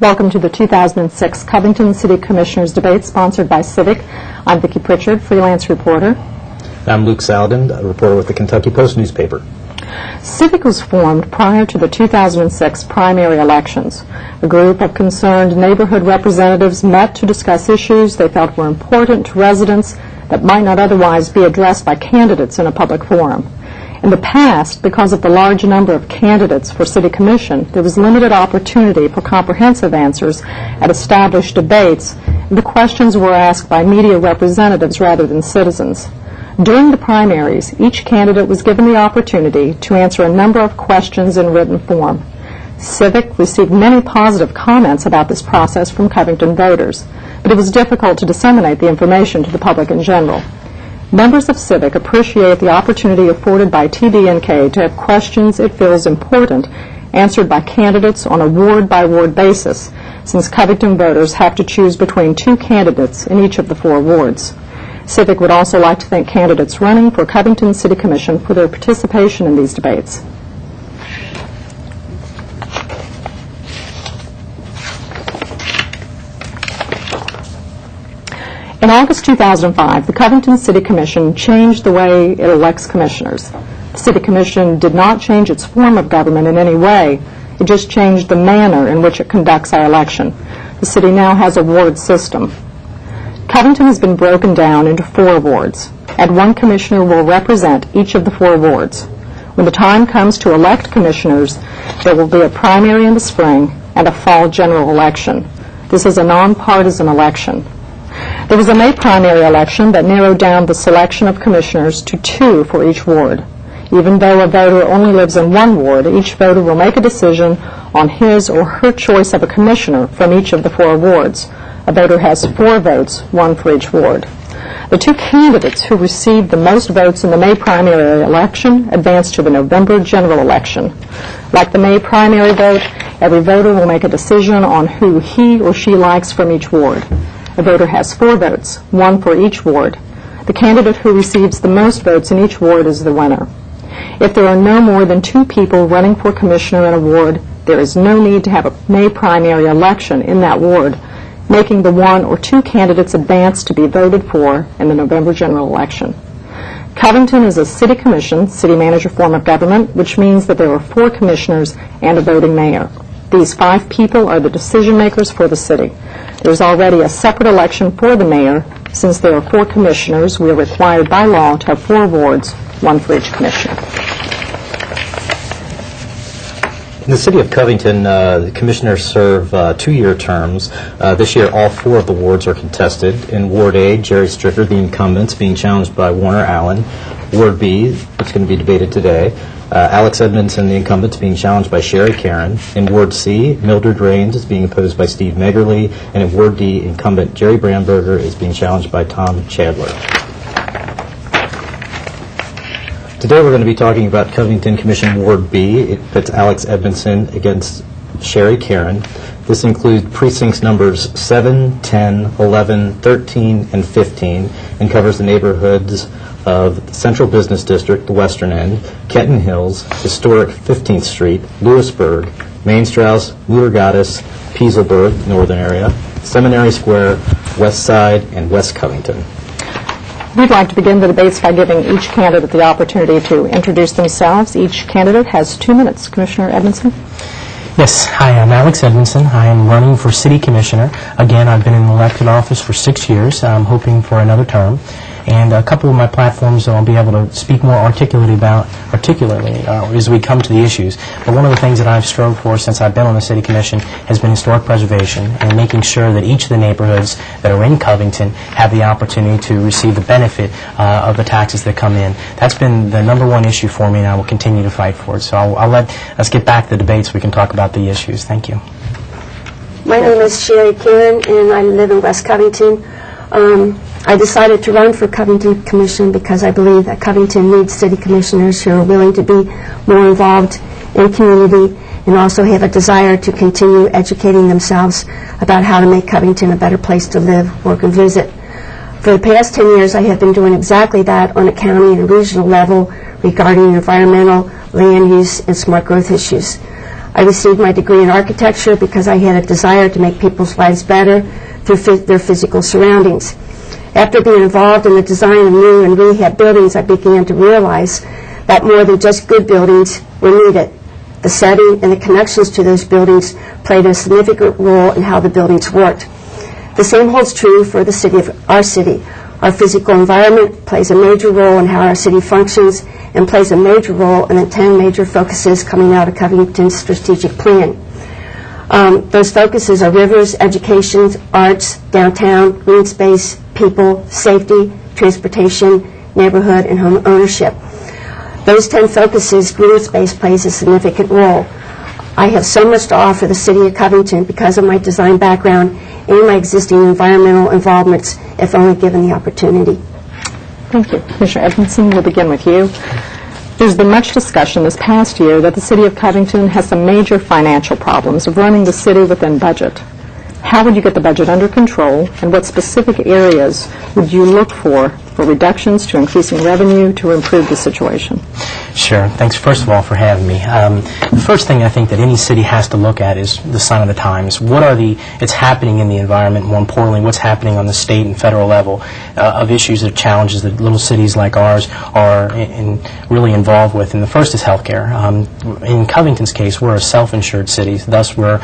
Welcome to the 2006 Covington City Commissioners debate sponsored by CIVIC. I'm Vicki Pritchard, freelance reporter. I'm Luke Saladin, a reporter with the Kentucky Post newspaper. CIVIC was formed prior to the 2006 primary elections. A group of concerned neighborhood representatives met to discuss issues they felt were important to residents that might not otherwise be addressed by candidates in a public forum. In the past, because of the large number of candidates for City Commission, there was limited opportunity for comprehensive answers at established debates, and the questions were asked by media representatives rather than citizens. During the primaries, each candidate was given the opportunity to answer a number of questions in written form. CIVIC received many positive comments about this process from Covington voters, but it was difficult to disseminate the information to the public in general. Members of CIVIC appreciate the opportunity afforded by TBNK to have questions it feels important answered by candidates on a ward-by-ward basis, since Covington voters have to choose between two candidates in each of the 4 wards. CIVIC would also like to thank candidates running for Covington City Commission for their participation in these debates. In August 2005, the Covington City Commission changed the way it elects commissioners. The City Commission did not change its form of government in any way. It just changed the manner in which it conducts our election. The city now has a ward system. Covington has been broken down into 4 wards, and 1 commissioner will represent each of the 4 wards. When the time comes to elect commissioners, there will be a primary in the spring and a fall general election. This is a nonpartisan election. There was a May primary election that narrowed down the selection of commissioners to 2 for each ward. Even though a voter only lives in 1 ward, each voter will make a decision on his or her choice of a commissioner from each of the 4 wards. A voter has 4 votes, 1 for each ward. The 2 candidates who received the most votes in the May primary election advanced to the November general election. Like the May primary vote, every voter will make a decision on who he or she likes from each ward. A voter has 4 votes, 1 for each ward. The candidate who receives the most votes in each ward is the winner. If there are no more than 2 people running for commissioner in a ward, there is no need to have a May primary election in that ward, making the 1 or 2 candidates advance to be voted for in the November general election. Covington is a city commission, city manager form of government, which means that there are 4 commissioners and a voting mayor. These 5 people are the decision makers for the city. There is already a separate election for the mayor. Since there are 4 commissioners, we are required by law to have 4 wards, 1 for each commissioner. In the city of Covington, the commissioners serve 2-year terms. This year, all 4 of the wards are contested. In Ward A, Jerry Stricker, the incumbent, is being challenged by Warner Allen. Ward B, which is going to be debated today, Alex Edmondson, the incumbent, is being challenged by Sherry Karen. In Ward C, Mildred Raines is being opposed by Steve Megerly. And in Ward D, incumbent Jerry Brandberger is being challenged by Tom Chandler. Today we're going to be talking about Covington Commission Ward B. It pits Alex Edmondson against Sherry Karen. This includes precincts numbers 7, 10, 11, 13, and 15, and covers the neighborhoods of the Central Business District, the western end, Kenton Hills, historic 15th Street, Lewisburg, Main Strauss, Mutter-Gottes, Pieselberg, northern area, Seminary Square, West Side, and West Covington. We'd like to begin the debates by giving each candidate the opportunity to introduce themselves. Each candidate has 2 minutes. Commissioner Edmondson. Yes, hi, I'm Alex Edmondson. I am running for City Commissioner. Again, I've been in elected office for 6 years. I'm hoping for another term. And a couple of my platforms that I'll be able to speak more articulately as we come to the issues. But one of the things that I've strove for since I've been on the City Commission has been historic preservation and making sure that each of the neighborhoods that are in Covington have the opportunity to receive the benefit of the taxes that come in. That's been the #1 issue for me, and I will continue to fight for it. So I'll let us get back to the debates. We can talk about the issues. Thank you. My name is Sherry Karen, and I live in West Covington. I decided to run for Covington Commission because I believe that Covington needs city commissioners who are willing to be more involved in community and also have a desire to continue educating themselves about how to make Covington a better place to live, work, and visit. For the past 10 years, I have been doing exactly that on a county and regional level regarding environmental, land use, and smart growth issues. I received my degree in architecture because I had a desire to make people's lives better through their physical surroundings. After being involved in the design of new and rehab buildings, I began to realize that more than just good buildings were needed. The setting and the connections to those buildings played a significant role in how the buildings worked. The same holds true for the city of our city. Our physical environment plays a major role in how our city functions and plays a major role in the 10 major focuses coming out of Covington's strategic plan. Those focuses are rivers, education, arts, downtown, green space, people, safety, transportation, neighborhood, and home ownership. Those 10 focuses, green space plays a significant role. I have so much to offer the city of Covington because of my design background and my existing environmental involvements, if only given the opportunity. Thank you. Commissioner Edmondson, we'll begin with you. There's been much discussion this past year that the city of Covington has some major financial problems of running the city within budget. How would you get the budget under control, and what specific areas would you look for reductions to increasing revenue to improve the situation? Sure. Thanks, first of all, for having me. The first thing I think that any city has to look at is the sign of the times. What are it's happening in the environment, more importantly, what's happening on the state and federal level of issues or challenges that little cities like ours are really involved with. And the first is healthcare. In Covington's case, we're a self-insured city, thus we're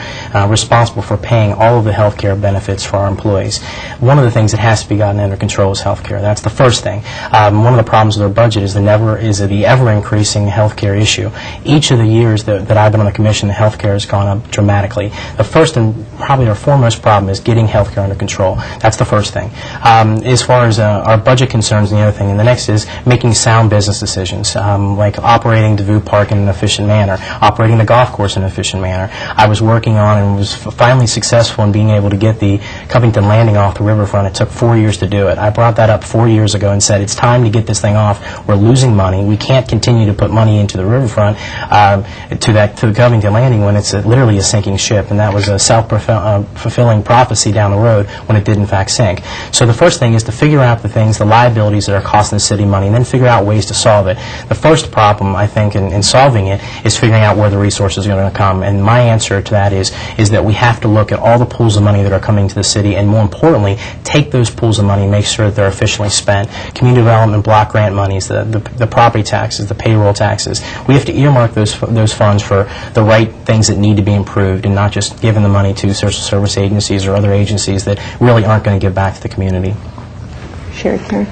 responsible for paying all of the healthcare benefits for our employees. One of the things that has to be gotten under control is healthcare. That's the first thing. One of the problems with our budget is the ever-increasing healthcare issue. Each of the years that I've been on the commission, the healthcare has gone up dramatically. The first and probably our foremost problem is getting healthcare under control. That's the first thing. As far as our budget concerns, the other thing, and the next is making sound business decisions, like operating DeVue Park in an efficient manner, operating the golf course in an efficient manner. I was working on and was finally successful in being able to get the Covington Landing off the riverfront. It took 4 years to do it. I brought that up 4 years ago and said, it's time to get this thing off. We're losing money. We can't continue to put money into the riverfront to the Covington Landing when it's literally a sinking ship, and that was a self-fulfilling prophecy down the road when it did in fact sink. So the first thing is to figure out the liabilities that are costing the city money, and then figure out ways to solve it. The first problem, I think, in solving it is figuring out where the resources are going to come, and my answer to that is that we have to look at all the pools of money that are coming to the city, and more importantly, take those pools of money and make sure that they're efficiently spent. Community development block grant monies, the property taxes, the payroll taxes. We have to earmark those funds for the right things that need to be improved, and not just giving the money to social service agencies or other agencies that really aren't going to give back to the community. Sherry Karen.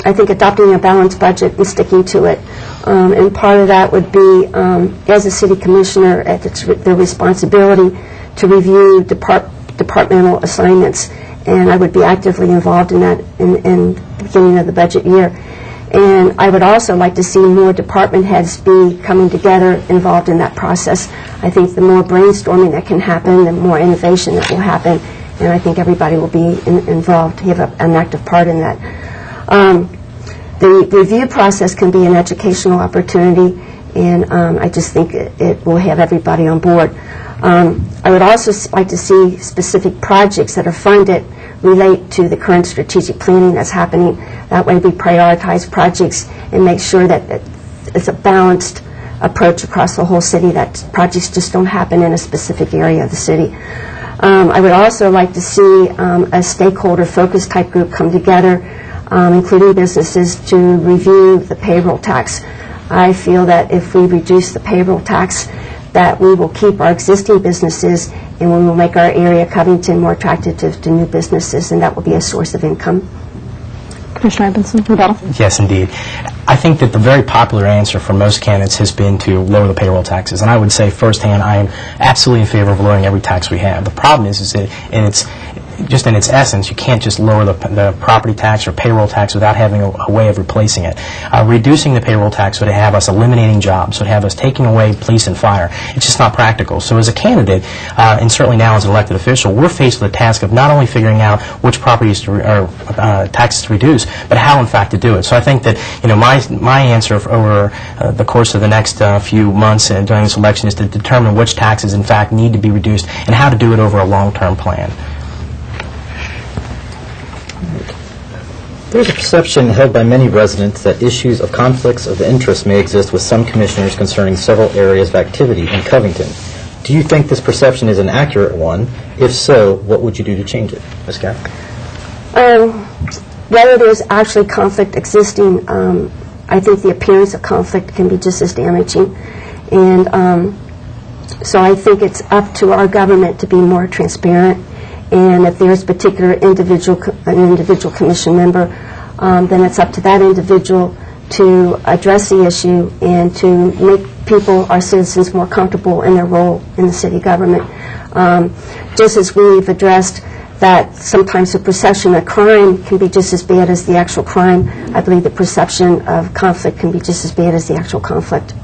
I think adopting a balanced budget and sticking to it. And part of that would be, as a city commissioner, it's their responsibility to review departmental assignments. And I would be actively involved in that in the beginning of the budget year. And I would also like to see more department heads be coming together, involved in that process. I think the more brainstorming that can happen, the more innovation that will happen, and I think everybody will be involved, have an active part in that. The review process can be an educational opportunity, and I just think it will have everybody on board. I would also like to see specific projects that are funded relate to the current strategic planning that's happening. That way we prioritize projects and make sure that it's a balanced approach across the whole city, that projects just don't happen in a specific area of the city. I would also like to see a stakeholder focus type group come together, including businesses, to review the payroll tax. I feel that if we reduce the payroll tax, that we will keep our existing businesses, and we will make our area, Covington, more attractive to new businesses, and that will be a source of income. Commissioner Edmondson, rebuttal. Yes, indeed. I think that the very popular answer for most candidates has been to lower the payroll taxes, and I would say firsthand I am absolutely in favor of lowering every tax we have. The problem is that in its essence, you can't just lower the property tax or payroll tax without having a way of replacing it. Reducing the payroll tax would have us eliminating jobs, would have us taking away police and fire. It's just not practical. So as a candidate, and certainly now as an elected official, we're faced with the task of not only figuring out which properties taxes to reduce, but how in fact to do it. So I think that my answer over the course of the next few months and during this election is to determine which taxes in fact need to be reduced and how to do it over a long-term plan. There's a perception held by many residents that issues of conflicts of interest may exist with some commissioners concerning several areas of activity in Covington. Do you think this perception is an accurate one? If so, what would you do to change it? Ms. Carr? Whether there's actually conflict existing, I think the appearance of conflict can be just as damaging. And so I think it's up to our government to be more transparent. And if there's an individual commission member, then it's up to that individual to address the issue and to make people, our citizens, more comfortable in their role in the city government. Just as we've addressed that sometimes the perception of crime can be just as bad as the actual crime, I believe the perception of conflict can be just as bad as the actual conflict.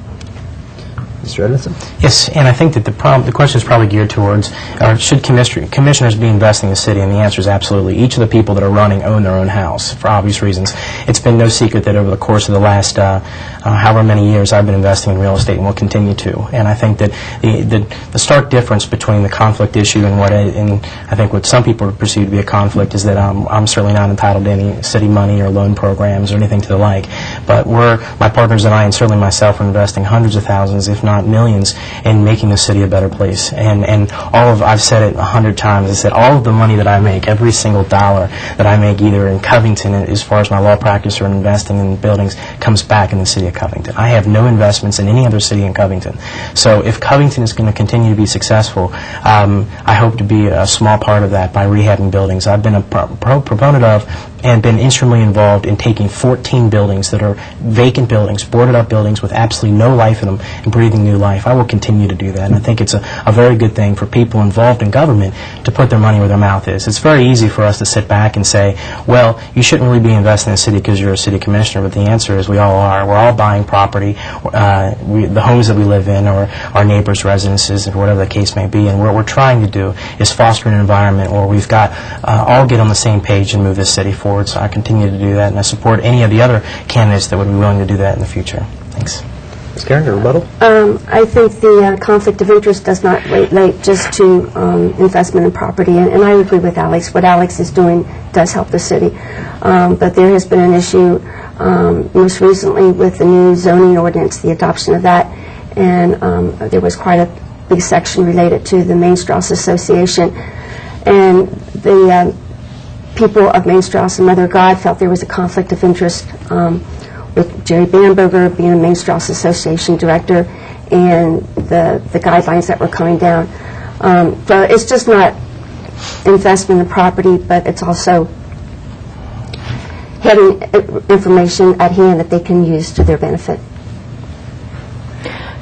Mr. Edmondson? Yes, and I think that the question is probably geared towards, should commissioners be investing in the city? And the answer is absolutely. Each of the people that are running own their own house, for obvious reasons. It's been no secret that over the course of the last however many years I've been investing in real estate and will continue to. And I think that the stark difference between the conflict issue and I think what some people perceive to be a conflict is that I'm certainly not entitled to any city money or loan programs or anything to the like. But my partners and I, and certainly myself, are investing hundreds of thousands, if not millions, in making the city a better place. And I've said it 100 times, I said all of the money that I make, every single dollar that I make either in Covington as far as my law practice or investing in buildings comes back in the city of Covington. I have no investments in any other city in Covington. So if Covington is going to continue to be successful, I hope to be a small part of that by rehabbing buildings. I've been a proponent of and been instrumentally involved in taking 14 buildings that are vacant buildings, boarded up buildings with absolutely no life in them, and breathing new life. I will continue to do that, and I think it's a very good thing for people involved in government to put their money where their mouth is. It's very easy for us to sit back and say, well, you shouldn't really be investing in the city because you're a city commissioner, but the answer is we all are. We're all buying property, the homes that we live in, or our neighbors' residences, or whatever the case may be, and what we're trying to do is foster an environment where we've got all get on the same page and move this city forward. So I continue to do that, and I support any of the other candidates that would be willing to do that in the future. Thanks. Ms. Karen, a rebuttal? I think the conflict of interest does not relate just to investment in property, and I agree with Alex. What Alex is doing does help the city, but there has been an issue most recently with the new zoning ordinance, the adoption of that, and there was quite a big section related to the Main Strauss Association, and the people of Main Strauss and Mother God felt there was a conflict of interest with Jerry Bamberger being a Main Strauss Association director and the guidelines that were coming down. So it's just not investment in property, but it's also having information at hand that they can use to their benefit.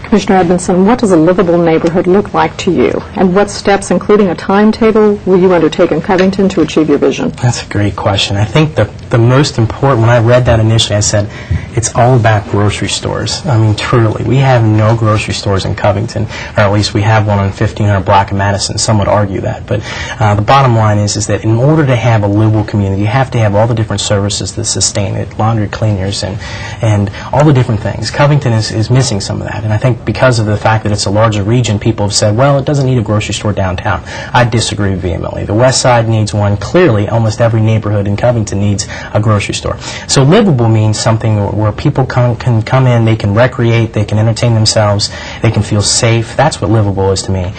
Commissioner Edmondson, what does a livable neighborhood look like to you? And what steps, including a timetable, will you undertake in Covington to achieve your vision? That's a great question. I think the most important, when I read that initially, I said, it's all about grocery stores. I mean, truly. We have no grocery stores in Covington, or at least we have one on 1500 block of Madison. Some would argue that. But the bottom line is that in order to have a livable community, you have to have all the different services that sustain it, laundry, cleaners, and all the different things. Covington is missing some of that. And I think because of the fact that it's a larger region, people have said, well, it doesn't need a grocery store downtown. I disagree vehemently. The West Side needs one. Clearly, almost every neighborhood in Covington needs a grocery store. So livable means something where people can come in, they can recreate, they can entertain themselves, they can feel safe. That's what livable is to me.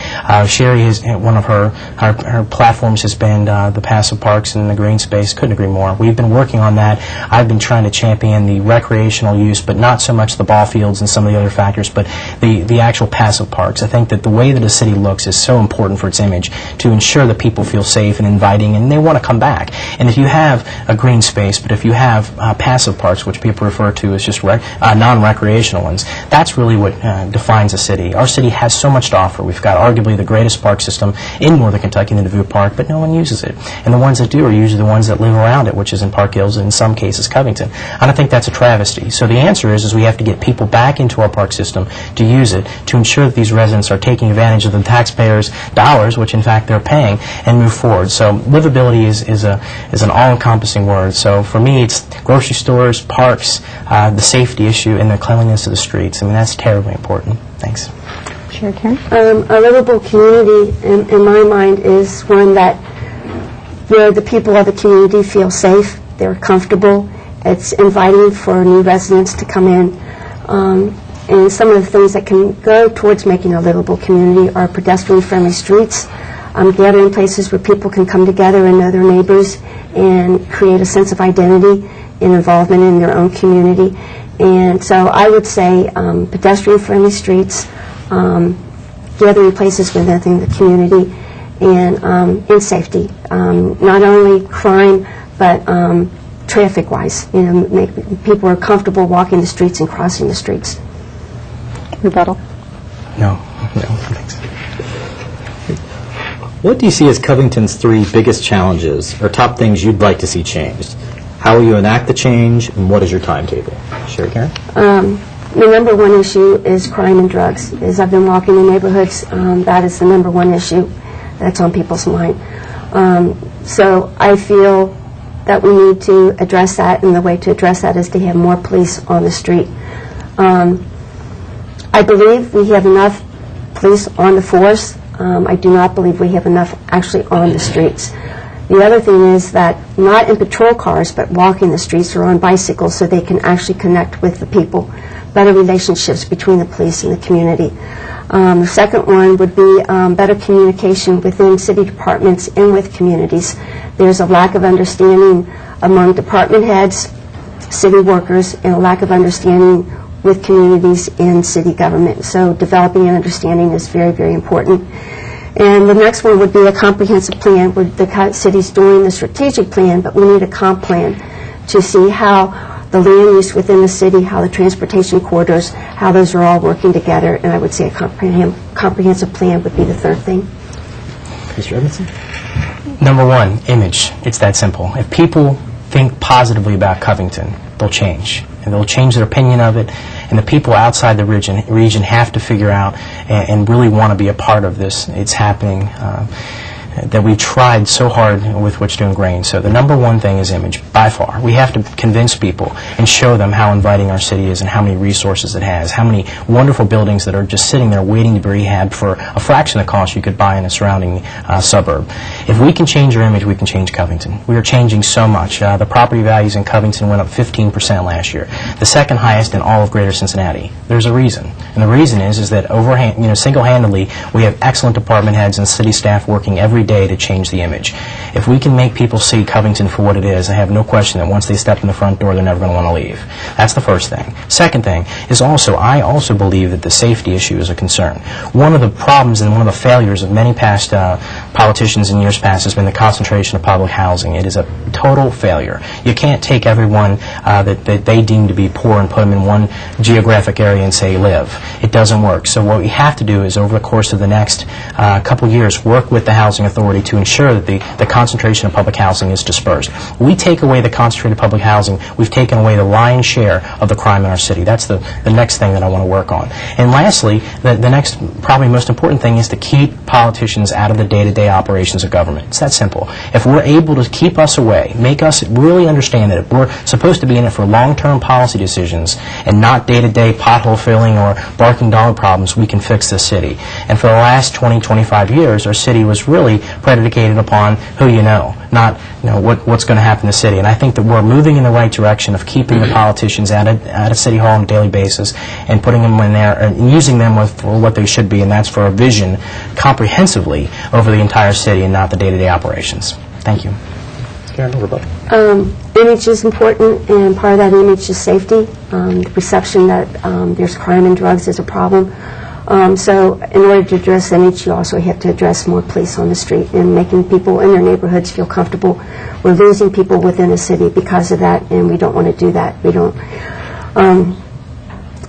Sherry, one of her platforms has been the passive parks and the green space. Couldn't agree more. We've been working on that. I've been trying to champion the recreational use, but not so much the ball fields and some of the other factors, but the actual passive parks. I think that the way that a city looks is so important for its image to ensure that people feel safe and inviting and they want to come back. And if you have a green space, but if you have passive parks, which people refer to as just non-recreational ones, that's really what defines a city. Our city has so much to offer. We've got arguably the greatest park system in Northern Kentucky, the DeVue Park, but no one uses it. And the ones that do are usually the ones that live around it, which is in Park Hills and in some cases Covington. And I think that's a travesty. So the answer is we have to get people back into our park system to use it, to ensure that these residents are taking advantage of the taxpayers' dollars, which in fact they're paying, and move forward. So livability is an all-encompassing word. So for me, it's grocery stores, parks, the safety issue, and the cleanliness of the streets. I mean, that's terribly important. Thanks. Sure, Karen? A livable community, in my mind, is one where the people of the community feel safe, they're comfortable. It's inviting for new residents to come in. And some of the things that can go towards making a livable community are pedestrian-friendly streets, gathering places where people can come together and know their neighbors and create a sense of identity and involvement in their own community. And so I would say pedestrian-friendly streets, gathering places within the community, and safety. Not only crime, but traffic-wise. People are comfortable walking the streets and crossing the streets. Rebuttal? No, thanks. What do you see as Covington's 3 biggest challenges or top things you'd like to see changed? How will you enact the change, and what is your timetable? Sherry Karen? The number one issue is crime and drugs. As I've been walking in neighborhoods, that is the number one issue that's on people's mind. So I feel that we need to address that, and the way to address that is to have more police on the street. I believe we have enough police on the force. I do not believe we have enough actually on the streets. The other thing is that not in patrol cars, but walking the streets or on bicycles so they can actually connect with the people. Better relationships between the police and the community. The second one would be better communication within city departments and with communities. There's a lack of understanding among department heads, city workers, and a lack of understanding with communities and city government. So developing an understanding is very, very important. And the next one would be a comprehensive plan where the city's doing the strategic plan, but we need a comp plan to see how the land use within the city, how the transportation corridors, how those are all working together. And I would say a comprehensive plan would be the third thing. Mr. Edmondson? Number 1, image. It's that simple. If people think positively about Covington, they'll change. And they'll change their opinion of it. And the people outside the region have to figure out and really want to be a part of this. It's happening. That we've tried so hard with which to ingrain. So the number 1 thing is image, by far. We have to convince people and show them how inviting our city is and how many resources it has, how many wonderful buildings that are just sitting there waiting to be rehabbed for a fraction of the cost you could buy in a surrounding suburb. If we can change our image, we can change Covington. We are changing so much. The property values in Covington went up 15% last year, the second highest in all of Greater Cincinnati. There's a reason. And the reason is that single-handedly, we have excellent department heads and city staff working every day to change the image. If we can make people see Covington for what it is, I have no question that once they step in the front door, they're never going to want to leave. That's the first thing. Second thing is I also believe that the safety issue is a concern. One of the problems and one of the failures of many past politicians in years past has been the concentration of public housing. It is a total failure. You can't take everyone that they deem to be poor and put them in one geographic area and say live. It doesn't work. So what we have to do is over the course of the next couple years work with the housing authority to ensure that the concentration of public housing is dispersed. We take away the concentrated public housing, we've taken away the lion's share of the crime in our city. That's the next thing that I want to work on. And lastly, the next probably most important thing is to keep politicians out of the day-to-day operations of government. It's that simple. If we're able to keep us away, make us really understand that if we're supposed to be in it for long-term policy decisions and not day-to-day pothole filling or barking dog problems, we can fix this city. And for the last 20, 25 years, our city was really predicated upon who you know, not what's going to happen in the city. And I think that we're moving in the right direction of keeping the politicians out of City Hall on a daily basis and putting them in there and using them for what they should be, and that's for a vision comprehensively over the entire city and not the day-to-day operations. Thank you. Karen, rebuttal. Image is important, and part of that image is safety. The perception that there's crime and drugs is a problem. So in order to address image, you also have to address more police on the street and making people in their neighborhoods feel comfortable. We're losing people within the city because of that, and we don't want to do that. We don't. And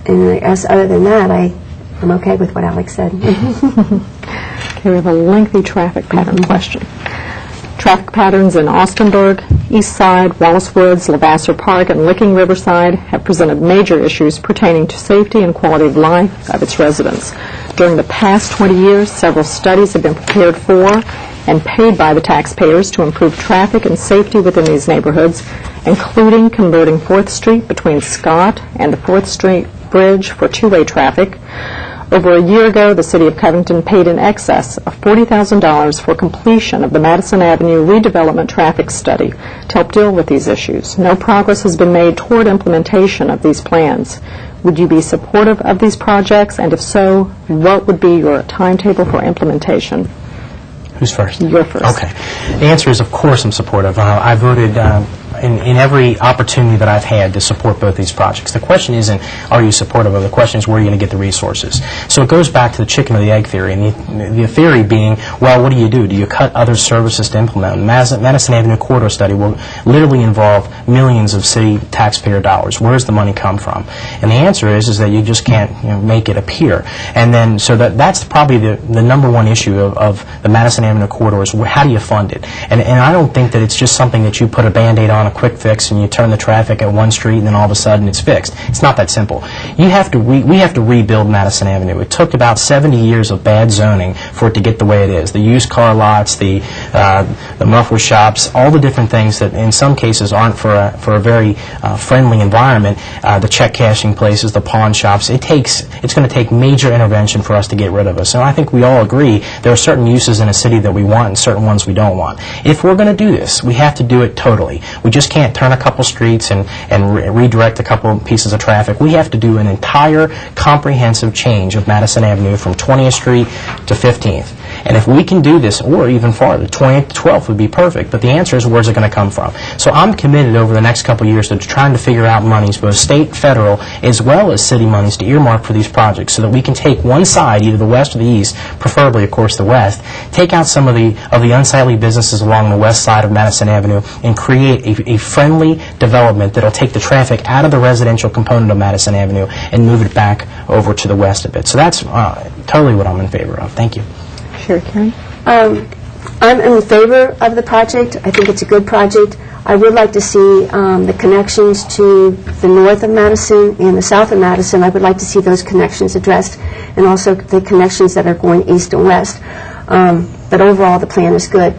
I guess other than that, I'm okay with what Alex said. Okay, we have a lengthy traffic pattern question. Traffic patterns in Austinburg, East Side, Wallace Woods, Levasseur Park, and Licking Riverside have presented major issues pertaining to safety and quality of life of its residents. During the past 20 years, several studies have been prepared for and paid by the taxpayers to improve traffic and safety within these neighborhoods, including converting 4th Street between Scott and the 4th Street Bridge for two-way traffic, Over a year ago, the City of Covington paid in excess of $40,000 for completion of the Madison Avenue redevelopment traffic study to help deal with these issues. No progress has been made toward implementation of these plans. Would you be supportive of these projects, and if so, what would be your timetable for implementation? Who's first? You're first. Okay. The answer is, of course, I'm supportive. I voted in every opportunity that I've had to support both these projects. The question isn't, are you supportive of? The question is, where are you going to get the resources? So it goes back to the chicken or the egg theory, and the theory being, well, what do? Do you cut other services to implement? The Madison Avenue corridor study will literally involve millions of city taxpayer dollars. Where does the money come from? And the answer is that you just can't make it appear. And then, so that's probably the number one issue of the Madison Avenue corridor is, how do you fund it? And I don't think that it's just something that you put a Band-Aid on, a quick fix, and you turn the traffic at one street and then all of a sudden it's fixed. It's not that simple. We have to rebuild Madison Avenue. It took about 70 years of bad zoning for it to get the way it is. The used car lots, the muffler shops, all the different things that in some cases aren't for a very friendly environment, the check cashing places, the pawn shops. It's going to take major intervention for us to get rid of us. And I think we all agree there are certain uses in a city that we want and certain ones we don't want. If we're going to do this, we have to do it totally. We just can't turn a couple streets and redirect a couple pieces of traffic. We have to do an entire comprehensive change of Madison Avenue from 20th Street to 15th. And if we can do this, or even farther, 20th to 12th would be perfect. But the answer is, where's it going to come from? So I'm committed over the next couple of years to trying to figure out monies, both state, federal, as well as city monies, to earmark for these projects so that we can take one side, either the west or the east, preferably, of course, the west, take out some of the unsightly businesses along the west side of Madison Avenue and create a friendly development that will take the traffic out of the residential component of Madison Avenue and move it back over to the west of it. So that's totally what I'm in favor of. Thank you. Sure, Karen. I'm in favor of the project. I think it's a good project. I would like to see the connections to the north of Madison and the south of Madison. I would like to see those connections addressed, and also the connections that are going east and west. But overall, the plan is good.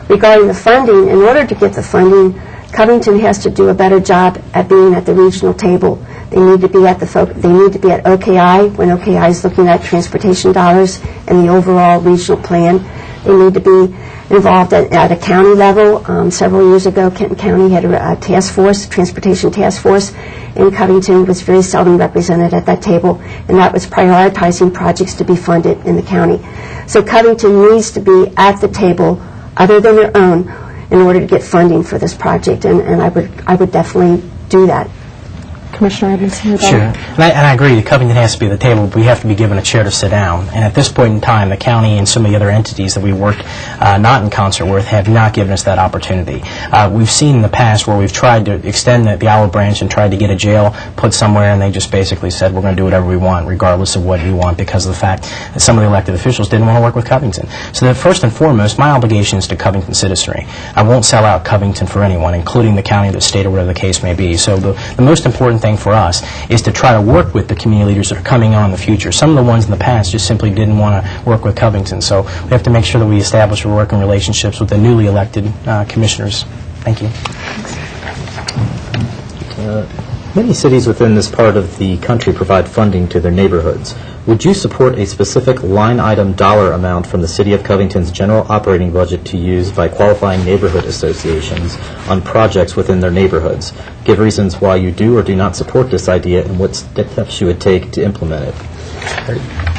Regarding the funding, in order to get the funding, Covington has to do a better job at being at the regional table. They need to be at OKI when OKI is looking at transportation dollars and the overall regional plan. They need to be involved at a county level. Several years ago, Kenton County had a task force, transportation task force, and Covington was very seldom represented at that table, and that was prioritizing projects to be funded in the county. So Covington needs to be at the table, other than their own, in order to get funding for this project, and I would definitely do that. Commissioner Edmondson? Sure. And I agree that Covington has to be at the table, but we have to be given a chair to sit down. And at this point in time, the county and some of the other entities that we work not in concert with have not given us that opportunity. We've seen in the past where we've tried to extend the olive branch and tried to get a jail put somewhere, and they just basically said, we're going to do whatever we want, regardless of what you want, because of the fact that some of the elected officials didn't want to work with Covington. So that first and foremost, my obligation is to Covington citizenry. I won't sell out Covington for anyone, including the county, the state, or whatever the case may be. So the most important thing for us is to try to work with the community leaders that are coming on in the future. Some of the ones in the past just simply didn't want to work with Covington. So we have to make sure that we establish working relationships with the newly elected commissioners. Thank you. Many cities within this part of the country provide funding to their neighborhoods. Would you support a specific line item dollar amount from the City of Covington's general operating budget to use by qualifying neighborhood associations on projects within their neighborhoods? Give reasons why you do or do not support this idea and what steps you would take to implement it.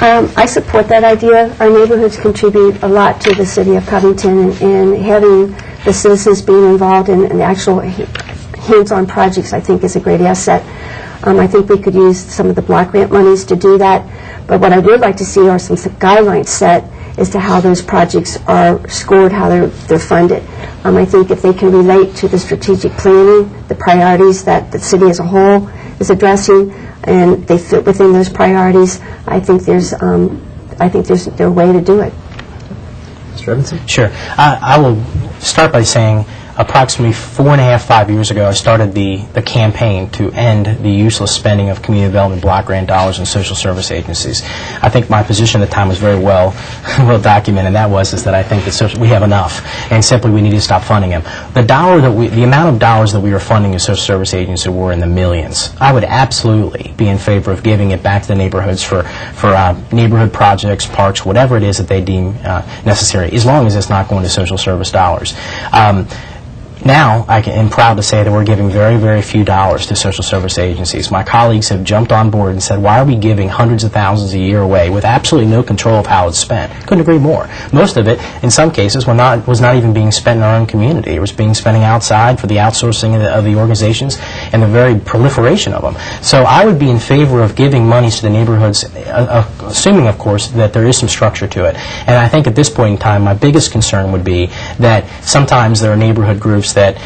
I support that idea. Our neighborhoods contribute a lot to the City of Covington, and having the citizens being involved in the actual hands-on projects, I think, is a great asset. I think we could use some of the block grant monies to do that. But what I would like to see are some guidelines set as to how those projects are scored, how they're funded. I think if they can relate to the strategic planning, the priorities that the city as a whole is addressing, and they fit within those priorities, I think there's a way to do it. Mr. Edmondson? Sure. I will start by saying approximately 4.5, 5 years ago, I started the campaign to end the useless spending of community development block grant dollars in social service agencies. I think my position at the time was very well documented. That is that I think that we have enough, and simply we need to stop funding them. The amount of dollars that we were funding in social service agencies were in the millions. I would absolutely be in favor of giving it back to the neighborhoods for neighborhood projects, parks, whatever it is that they deem necessary, as long as it's not going to social service dollars. Now, I am proud to say that we're giving very, very few dollars to social service agencies. My colleagues have jumped on board and said, why are we giving hundreds of thousands a year away with absolutely no control of how it's spent? Couldn't agree more. Most of it, in some cases, was not even being spent in our own community. It was being spent outside for the outsourcing of the organizations and the very proliferation of them. So I would be in favor of giving monies to the neighborhoods, assuming, of course, that there is some structure to it. And I think at this point in time, my biggest concern would be that sometimes there are neighborhood groups that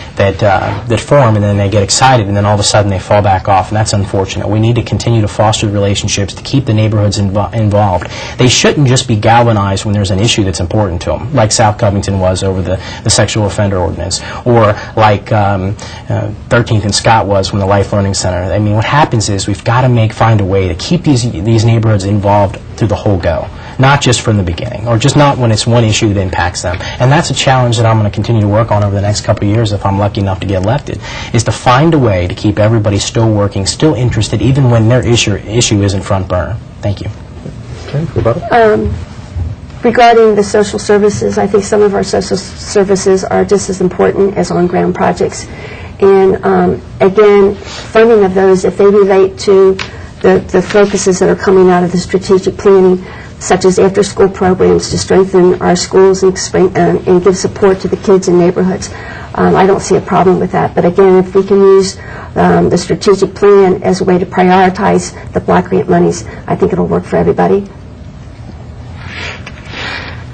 form, and then they get excited, and then all of a sudden they fall back off, and that's unfortunate. We need to continue to foster relationships to keep the neighborhoods involved. They shouldn't just be galvanized when there's an issue that's important to them, like South Covington was over the sexual offender ordinance, or like 13th and Scott was when the Life Learning Center. I mean, what happens is we've got to find a way to keep these neighborhoods involved through the whole go, not just from the beginning, or just not when it's one issue that impacts them. And that's a challenge that I'm going to continue to work on over the next couple of years if I'm lucky enough to get elected, is to find a way to keep everybody still working, still interested, even when their issue isn't front burner. Thank you. Okay, rebuttal. Regarding the social services, I think some of our social services are just as important as on-ground projects. And again, funding of those, if they relate to the focuses that are coming out of the strategic planning, such as after-school programs to strengthen our schools and give support to the kids in neighborhoods, I don't see a problem with that. But again, if we can use the strategic plan as a way to prioritize the block grant monies, I think it'll work for everybody.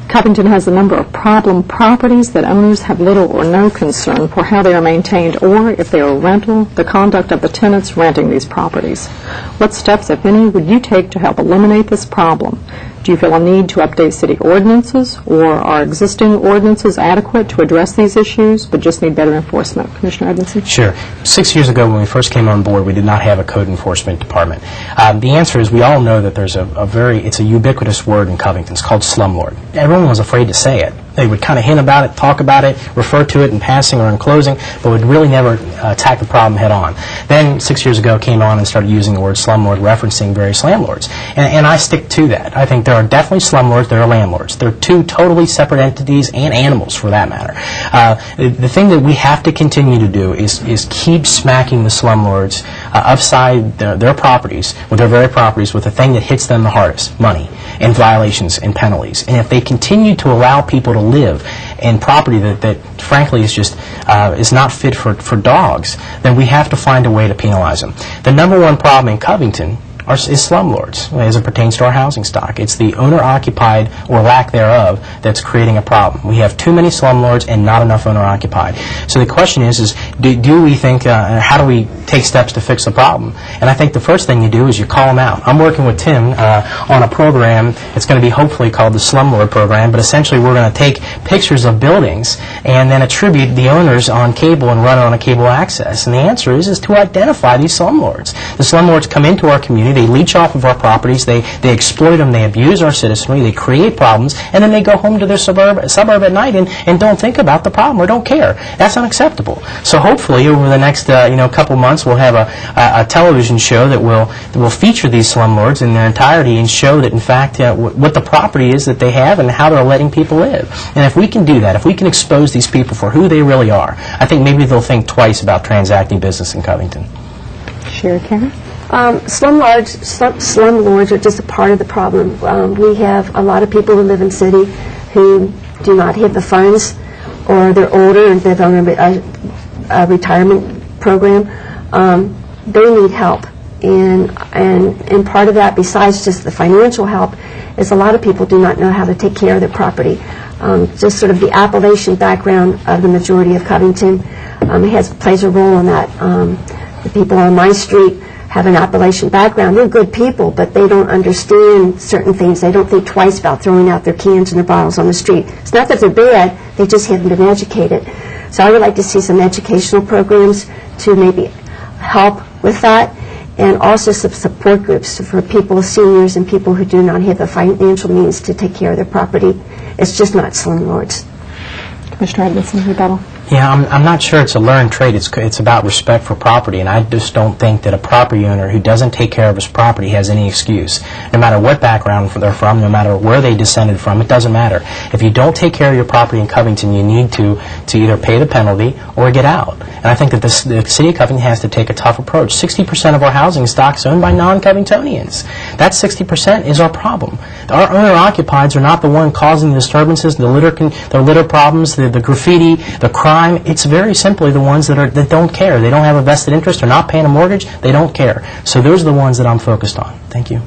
Covington has a number of problem properties that owners have little or no concern for how they are maintained, or if they are rental, the conduct of the tenants renting these properties. What steps, if any, would you take to help eliminate this problem? Do you feel a need to update city ordinances, or are existing ordinances adequate to address these issues but just need better enforcement? Commissioner Edmondson? Sure. 6 years ago when we first came on board, we did not have a code enforcement department. The answer is we all know that there's it's a ubiquitous word in Covington. It's called slumlord. Everyone was afraid to say it. They would kind of hint about it, talk about it, refer to it in passing or in closing, but would really never attack the problem head on. Then 6 years ago came on and started using the word slumlord, referencing various landlords. And I stick to that. I think there are definitely slumlords, there are landlords. They're two totally separate entities, and animals for that matter. The thing that we have to continue to do is keep smacking the slumlords upside their properties, with their very properties, with the thing that hits them the hardest, money, and violations and penalties. And if they continue to allow people to live in property that frankly is just is not fit for dogs, then we have to find a way to penalize them. The number one problem in Covington is slumlords as it pertains to our housing stock. It's the owner-occupied or lack thereof that's creating a problem. We have too many slumlords and not enough owner-occupied. So the question is do we think, how do we take steps to fix the problem? And I think the first thing you do is you call them out. I'm working with Tim on a program. It's going to be hopefully called the Slumlord Program, but essentially we're going to take pictures of buildings and then attribute the owners on cable and run it on a cable access. And the answer is to identify these slumlords. The slumlords come into our community, they leech off of our properties, they exploit them, they abuse our citizenry, they create problems, and then they go home to their suburb at night and don't think about the problem or don't care. That's unacceptable. So hopefully over the next couple months we'll have a television show that will feature these slumlords in their entirety and show that in fact what the property is that they have and how they're letting people live. And if we can do that, if we can expose these people for who they really are, I think maybe they'll think twice about transacting business in Covington. Sherry Karen? Slumlords are just a part of the problem. We have a lot of people who live in city who do not have the funds, or they're older and live on a retirement program. They need help. And part of that, besides just the financial help, is a lot of people do not know how to take care of their property. Just sort of the Appalachian background of the majority of Covington plays a role in that. The people on my street have an Appalachian background. They're good people, but they don't understand certain things. They don't think twice about throwing out their cans and their bottles on the street. It's not that they're bad, they just haven't been educated. So I would like to see some educational programs to maybe help with that, and also some support groups for people, seniors, and people who do not have the financial means to take care of their property. It's just not slumlords. Commissioner Edmondson, rebuttal. Yeah, I'm not sure it's a learned trait. It's about respect for property, and I just don't think that a property owner who doesn't take care of his property has any excuse. No matter what background they're from, no matter where they descended from, it doesn't matter. If you don't take care of your property in Covington, you need to either pay the penalty or get out. And I think that the City of Covington has to take a tough approach. 60% of our housing stock is owned by non-Covingtonians. That 60% is our problem. Our owner-occupieds are not the one causing the disturbances, the litter problems, the graffiti, the crime. It's very simply the ones that don't care. They don't have a vested interest. They're not paying a mortgage. They don't care. So those are the ones that I'm focused on. Thank you.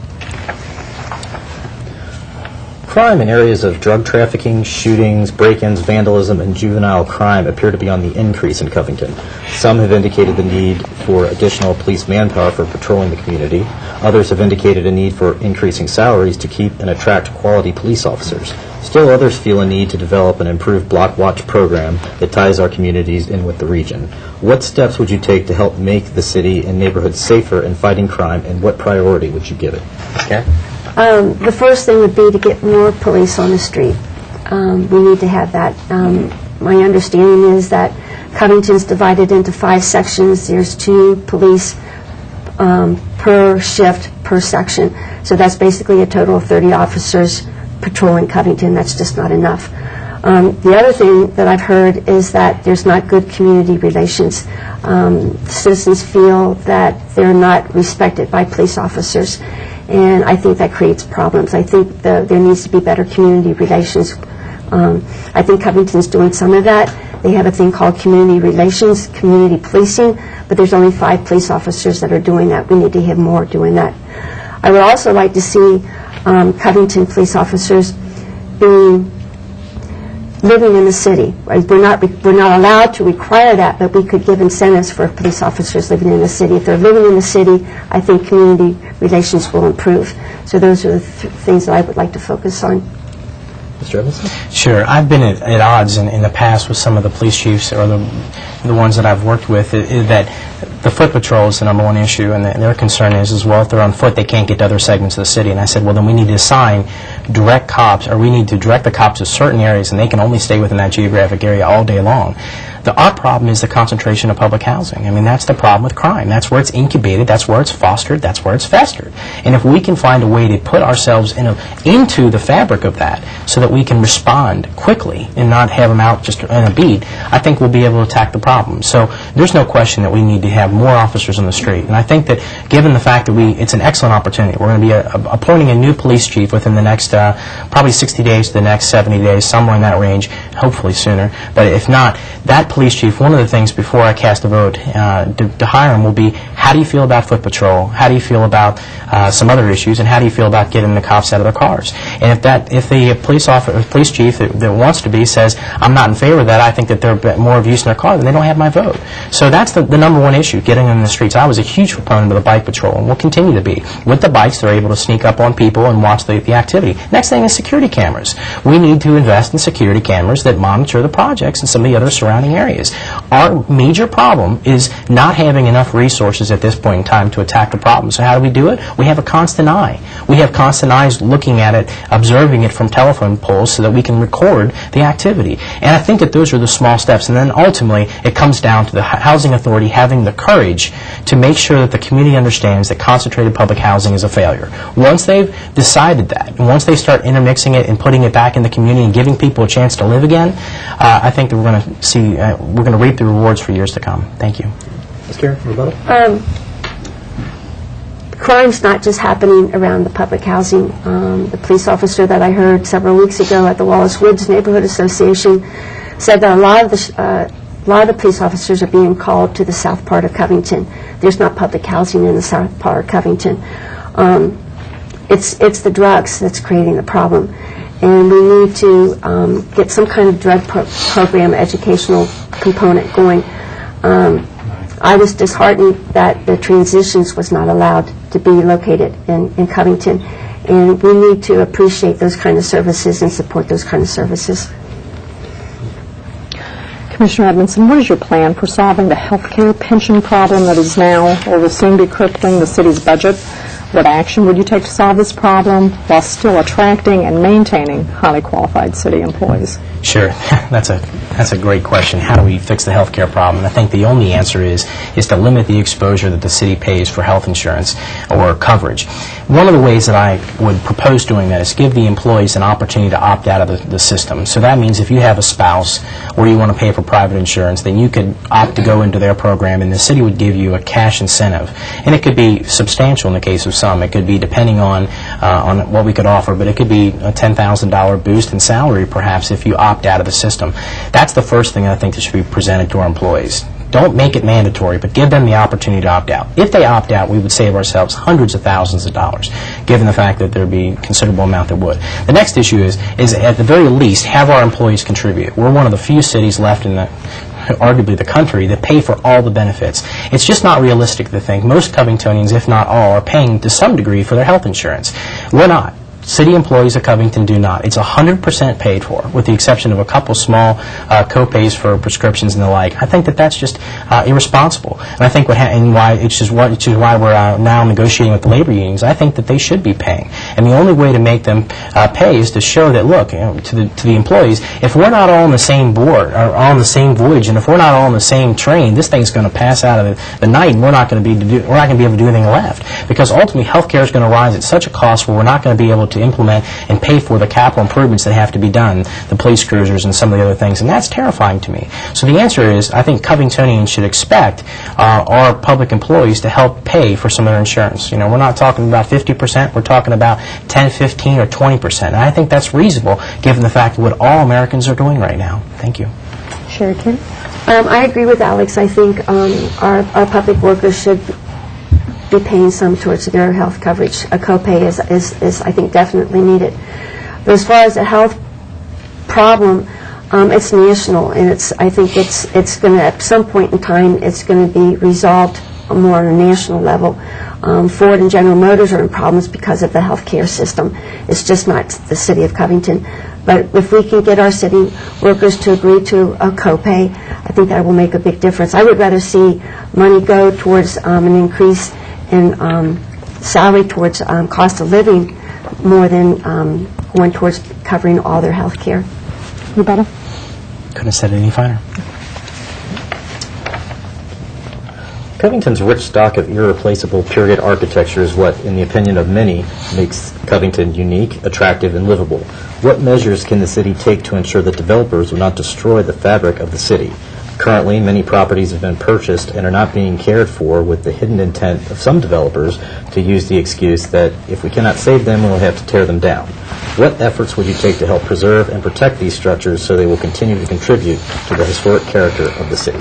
Crime in areas of drug trafficking, shootings, break-ins, vandalism, and juvenile crime appear to be on the increase in Covington. Some have indicated the need for additional police manpower for patrolling the community. Others have indicated a need for increasing salaries to keep and attract quality police officers. Still others feel a need to develop an improved block watch program that ties our communities in with the region. What steps would you take to help make the city and neighborhoods safer in fighting crime, and what priority would you give it? Okay. The first thing would be to get more police on the street. We need to have that. My understanding is that Covington's divided into 5 sections. There's 2 police per shift per section. So that's basically a total of 30 officers patrolling Covington. That's just not enough. The other thing that I've heard is that there's not good community relations. Citizens feel that they're not respected by police officers, and I think that creates problems. I think there needs to be better community relations. I think Covington's doing some of that. They have a thing called community relations, community policing, but there's only 5 police officers that are doing that. We need to have more doing that. I would also like to see Covington police officers living in the city. We're not allowed to require that, but we could give incentives for police officers living in the city. If they're living in the city, I think community relations will improve. So those are the things that I would like to focus on. Mr. Edmondson? Sure. I've been at odds in the past with some of the police chiefs, or the ones that I've worked with, that the foot patrol is the #1 issue, and their concern is, well, if they're on foot, they can't get to other segments of the city. And I said, well, then we need to assign direct cops, or we need to direct the cops to certain areas, and they can only stay within that geographic area all day long. Our problem is the concentration of public housing. I mean, that's the problem with crime. That's where it's incubated, that's where it's fostered, that's where it's festered. And if we can find a way to put ourselves into the fabric of that so that we can respond quickly and not have them out just in a beat, I think we'll be able to attack the problem. So there's no question that we need to have more officers on the street. And I think that given the fact that it's an excellent opportunity, we're going to be appointing a new police chief within the next probably 60 days to the next 70 days, somewhere in that range, hopefully sooner. But if not, that police chief, one of the things before I cast a vote to hire him will be, how do you feel about foot patrol? How do you feel about some other issues? And how do you feel about getting the cops out of their cars? And if the police chief that wants to be says, I'm not in favor of that, I think that they're more of use in their car, then they don't have my vote. So that's the #1 issue, getting them in the streets. I was a huge proponent of the bike patrol, and will continue to be. With the bikes, they're able to sneak up on people and watch the activity. Next thing is security cameras. We need to invest in security cameras that monitor the projects and some of the other surrounding areas. Our major problem is not having enough resources at this point in time to attack the problem. So how do we do it? We have a constant eye. We have constant eyes looking at it, observing it from telephone poles so that we can record the activity. And I think that those are the small steps. And then ultimately, it comes down to the Housing Authority having the courage to make sure that the community understands that concentrated public housing is a failure. Once they've decided that, and once they start intermixing it and putting it back in the community and giving people a chance to live again, I think that we're going to see, we're going to reap the rewards for years to come. Thank you. Ms. Karen, rebuttal? Crime's not just happening around the public housing. The police officer that I heard several weeks ago at the Wallace Woods Neighborhood Association said that a lot of the police officers are being called to the south part of Covington. There's not public housing in the south part of Covington. It's the drugs that's creating the problem. And we need to get some kind of drug program, educational component going. I was disheartened that the transitions was not allowed to be located in Covington. And we need to appreciate those kind of services and support those kind of services. Commissioner Edmondson, what is your plan for solving the health care pension problem that is now or will soon be crippling the city's budget? What action would you take to solve this problem while still attracting and maintaining highly qualified city employees? Sure, that's a great question. How do we fix the health care problem? And I think the only answer is to limit the exposure that the city pays for health insurance or coverage. One of the ways that I would propose doing that is give the employees an opportunity to opt out of the system. So that means if you have a spouse or you want to pay for private insurance, then you could opt to go into their program and the city would give you a cash incentive. And it could be substantial in the case of some. It could be depending on what we could offer, but it could be a $10,000 boost in salary perhaps if you opt out of the system. That's the first thing I think that should be presented to our employees. Don't make it mandatory, but give them the opportunity to opt out. If they opt out, we would save ourselves hundreds of thousands of dollars, given the fact that there would be a considerable amount that would. The next issue is at the very least, have our employees contribute. We're one of the few cities left in arguably the country that pay for all the benefits. It's just not realistic to think most Covingtonians, if not all, are paying to some degree for their health insurance. We're not. City employees of Covington do not. It's 100% paid for, with the exception of a couple small co-pays for prescriptions and the like. I think that that's just irresponsible. And I think which is why we're now negotiating with the labor unions. I think that they should be paying. And the only way to make them pay is to show that, look, to the employees, if we're not all on the same board or on the same voyage, and if we're not all on the same train, this thing's going to pass out of the night, and we're not going to be able to do anything left. Because ultimately, health care is going to rise at such a cost where we're not going to be able to implement and pay for the capital improvements that have to be done, the police cruisers and some of the other things, and that's terrifying to me. So the answer is, I think Covingtonians should expect our public employees to help pay for some of their insurance. You know, we're not talking about 50%, we're talking about 10, 15, or 20%, and I think that's reasonable given the fact of what all Americans are doing right now. Thank you. Sherry Kim? I agree with Alex. I think our public workers should be paying some towards their health coverage. A copay is I think, definitely needed. But as far as the health problem, it's national, and I think it's going to, at some point in time, it's going to be resolved more on a national level. Ford and General Motors are in problems because of the health care system. It's just not the city of Covington. But if we can get our city workers to agree to a copay, I think that will make a big difference. I would rather see money go towards an increase in salary towards cost of living more than going towards covering all their health care. Rebecca? Couldn't have said it any finer. Covington's rich stock of irreplaceable period architecture is what, in the opinion of many, makes Covington unique, attractive, and livable. What measures can the city take to ensure that developers will not destroy the fabric of the city? Currently, many properties have been purchased and are not being cared for, with the hidden intent of some developers to use the excuse that if we cannot save them, we'll have to tear them down. What efforts would you take to help preserve and protect these structures so they will continue to contribute to the historic character of the city?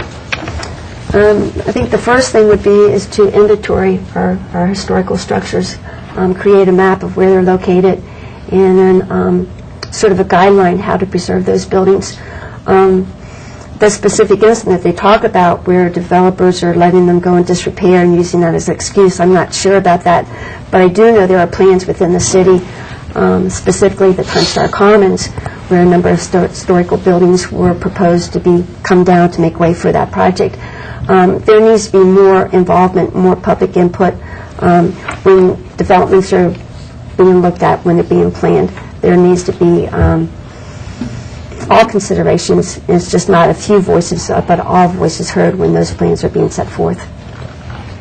I think the first thing would be is to inventory our historical structures, create a map of where they're located, and then sort of a guideline how to preserve those buildings. The specific incident they talk about where developers are letting them go in disrepair and using that as an excuse, I'm not sure about that, but I do know there are plans within the city, specifically the Tunstar Commons, where a number of historical buildings were proposed to come down to make way for that project. There needs to be more involvement, more public input when developments are being looked at, when they're being planned. There needs to be all considerations. It's just not a few voices, but all voices heard when those plans are being set forth.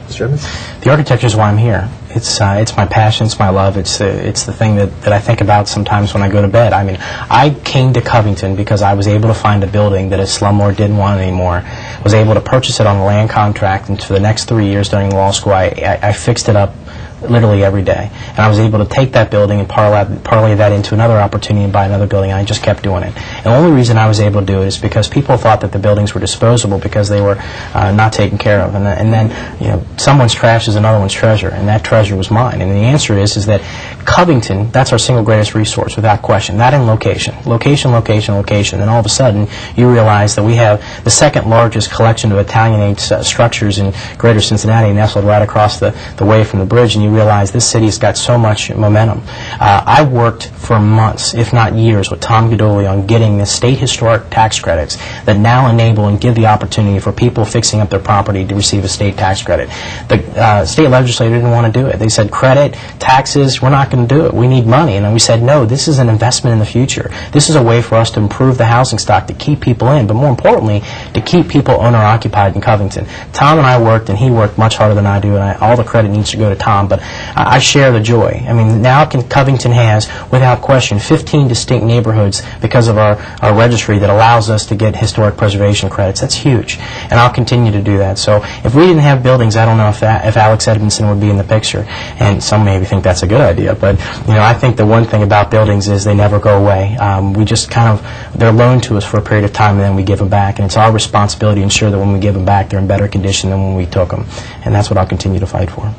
Mr. Evans? The architecture is why I'm here. It's my passion, it's my love, it's the thing that I think about sometimes when I go to bed. I mean, I came to Covington because I was able to find a building that a slumlord didn't want anymore, was able to purchase it on a land contract, and for the next 3 years during law school, I fixed it up literally every day. And I was able to take that building and parlay that into another opportunity and buy another building, and I just kept doing it. And the only reason I was able to do it is because people thought that the buildings were disposable because they were not taken care of. And then, you know, someone's trash is another one's treasure, and that treasure was mine. And the answer is that Covington, that's our single greatest resource, without question. That and location. Location, location, location. And all of a sudden, you realize that we have the second largest collection of Italian-age structures in greater Cincinnati, nestled right across the way from the bridge, and you realize this city's got so much momentum. I worked for months, if not years, with Tom Godoli on getting the state historic tax credits that now enable and give the opportunity for people fixing up their property to receive a state tax credit. The state legislature didn't want to do it. They said, credit, taxes, we're not going to do it. We need money. And then we said, no, this is an investment in the future. This is a way for us to improve the housing stock, to keep people in, but more importantly, to keep people owner-occupied in Covington. Tom and I worked, and he worked much harder than I do, and all the credit needs to go to Tom, but I share the joy. I mean, now Covington has, without question, 15 distinct neighborhoods because of our registry that allows us to get historic preservation credits. That's huge, and I'll continue to do that. So if we didn't have buildings, I don't know if Alex Edmondson would be in the picture, and some maybe think that's a good idea, but I think the one thing about buildings is they never go away. We just they're loaned to us for a period of time, and then we give them back, and it's our responsibility to ensure that when we give them back, they're in better condition than when we took them, and that's what I'll continue to fight for.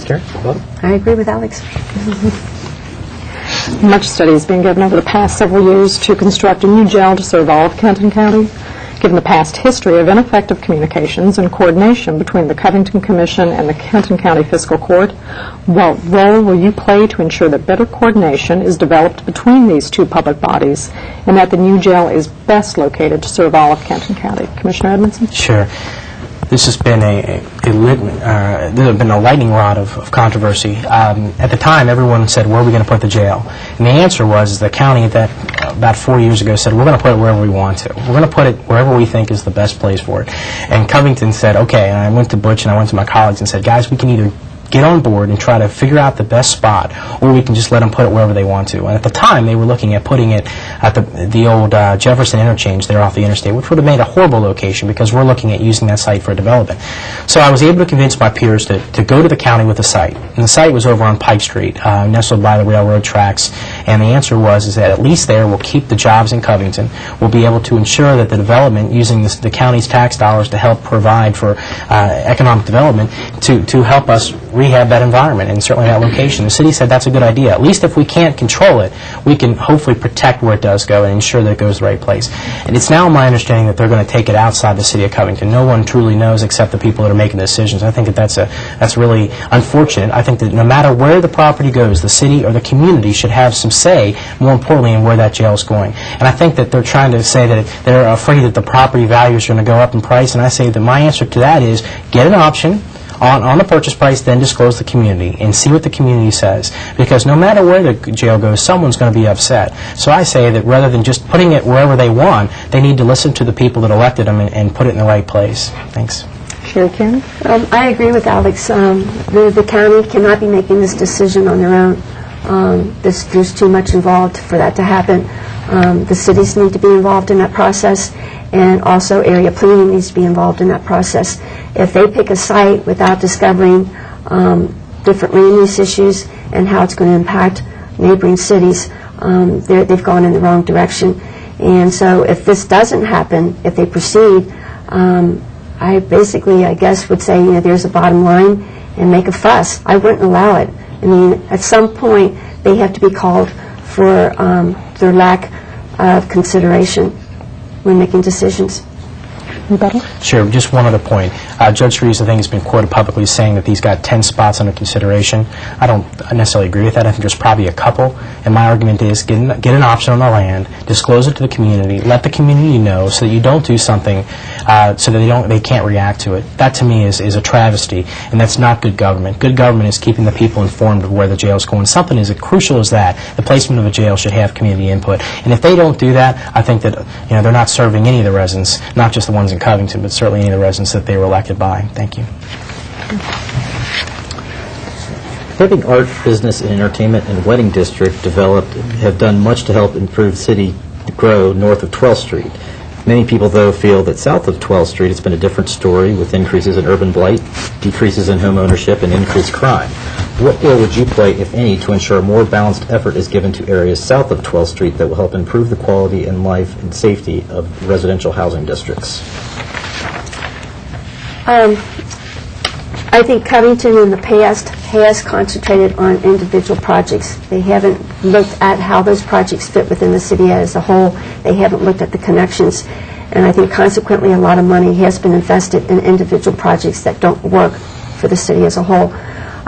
Karen, I agree with Alex. Much study has been given over the past several years to construct a new jail to serve all of Kenton County. Given the past history of ineffective communications and coordination between the Covington Commission and the Kenton County Fiscal Court, what role will you play to ensure that better coordination is developed between these two public bodies and that the new jail is best located to serve all of Kenton County? Commissioner Edmondson? Sure. This has been a lightning rod of controversy. At the time, everyone said, where are we going to put the jail? And the answer was the county that about 4 years ago said, we're going to put it wherever we want to. We're going to put it wherever we think is the best place for it. And Covington said, okay, and I went to Butch and I went to my colleagues and said, guys, we can either get on board and try to figure out the best spot, or we can just let them put it wherever they want to. And at the time, they were looking at putting it at the old Jefferson interchange there off the interstate, which would have made a horrible location because we're looking at using that site for development. So I was able to convince my peers to go to the county with the site. And the site was over on Pike Street, nestled by the railroad tracks. And the answer was that at least there we'll keep the jobs in Covington. We'll be able to ensure that the development, using the county's tax dollars to help provide for economic development, to help us rehab that environment and certainly that location. The city said that's a good idea. At least if we can't control it, we can hopefully protect where it does go and ensure that it goes the right place. And it's now my understanding that they're going to take it outside the city of Covington. No one truly knows except the people that are making the decisions. I think that that's really unfortunate. I think that no matter where the property goes, the city or the community should have some say, more importantly, in where that jail is going. And I think that they're trying to say that they're afraid that the property values are going to go up in price, and I say that my answer to that is get an option on the purchase price, then disclose the community and see what the community says. Because no matter where the jail goes, someone's going to be upset. So I say that rather than just putting it wherever they want, they need to listen to the people that elected them and put it in the right place. Thanks. Sherry Karen? I agree with Alex. The county cannot be making this decision on their own. There's too much involved for that to happen. The cities need to be involved in that process, and also area planning needs to be involved in that process. If they pick a site without discovering different land use issues and how it's going to impact neighboring cities, they've gone in the wrong direction. And so if this doesn't happen, if they proceed, I basically, I guess, would say, there's a bottom line and make a fuss. I wouldn't allow it. I mean, at some point, they have to be called for their lack of consideration when making decisions. Sure. Just one other point. Judge Reeves, I think, has been quoted publicly saying that he's got 10 spots under consideration. I don't necessarily agree with that. I think there's probably a couple. And my argument is get an option on the land, disclose it to the community, let the community know so that you don't do something so that they can't react to it. That, to me, is a travesty, and that's not good government. Good government is keeping the people informed of where the jail is going. Something as crucial as that, the placement of a jail should have community input. And if they don't do that, I think that they're not serving any of the residents, not just the ones in Covington, but certainly any of the residents that they were elected by. Thank you. Having art, business, and entertainment and wedding district developed have done much to help improve city grow north of 12th Street. Many people, though, feel that south of 12th Street it's been a different story with increases in urban blight, decreases in home ownership, and increased crime. What role would you play, if any, to ensure a more balanced effort is given to areas south of 12th Street that will help improve the quality and life and safety of residential housing districts? I think Covington in the past has concentrated on individual projects. They haven't looked at how those projects fit within the city as a whole. They haven't looked at the connections. And I think consequently a lot of money has been invested in individual projects that don't work for the city as a whole.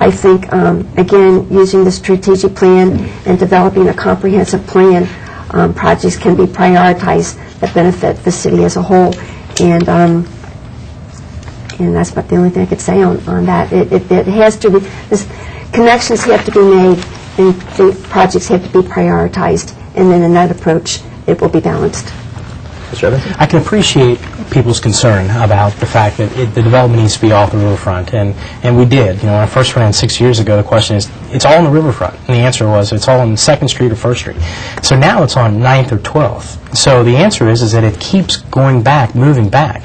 I think, again, using the strategic plan and developing a comprehensive plan, projects can be prioritized that benefit the city as a whole. And that's about the only thing I could say on that. It has to be, connections have to be made, and the projects have to be prioritized, and then in that approach, it will be balanced. Mr. Evans? I can appreciate people's concern about the fact that the development needs to be off the riverfront, and we did. You know, when I first ran 6 years ago, the question is, it's all on the riverfront, and the answer was, it's all on 2nd Street or 1st Street. So now it's on 9th or 12th. So the answer is that it keeps going back, moving back.